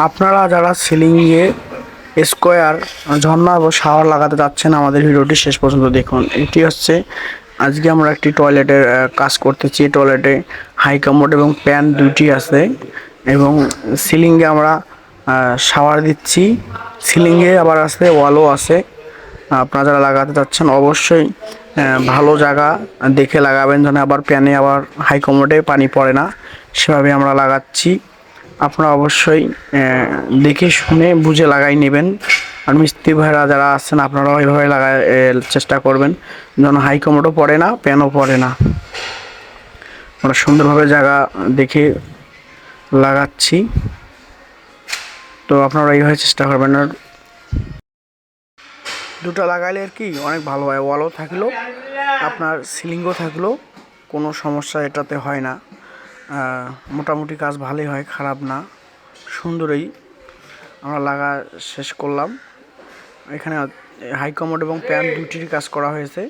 আপনারা যারা সিলিংয়ে স্কোয়ার ঝর্ণা ও শাওয়ার লাগাতে যাচ্ছেন আমাদের ভিডিওটি শেষ পর্যন্ত দেখুন। এটি হচ্ছে আজকে আমরা একটি টয়লেটের কাজ করতেছি। টয়লেটে হাই কমোড এবং প্যান দুটি আছে এবং সিলিংয়ে আমরা শাওয়ার দিচ্ছি। সিলিংয়ে আবার আছে ওয়ালও আছে। আপনারা যারা লাগাতে যাচ্ছেন অবশ্যই ভালো জায়গা দেখে লাগাবেন, যেন আবার প্যানে আবার হাই কমোডে পানি পড়ে না, সেভাবে আমরা লাগাচ্ছি। আপনারা অবশ্যই দেখে শুনে বুঝে লাগাই নেবেন। আর মিস্ত্রি ভাইরা যারা আছেন আপনারাও এইভাবে লাগাই চেষ্টা করবেন, যেন হাই কমোডও পড়ে না, প্যানও পড়ে না। আমরা সুন্দরভাবে জায়গা দেখে লাগাচ্ছি, তো আপনারা এইভাবে চেষ্টা করবেন। আর দুটো লাগাইলে আর কি অনেক ভালো হয়, ওয়ালও থাকলো আপনার সিলিংও থাকলো, কোনো সমস্যা এটাতে হয় না। মোটামুটি কাজ ভালোই হয়, খারাপ না, সুন্দরই আমরা লাগা শেষ করলাম। এখানে হাই কমোড এবং প্যান দুটির কাজ করা হয়েছে।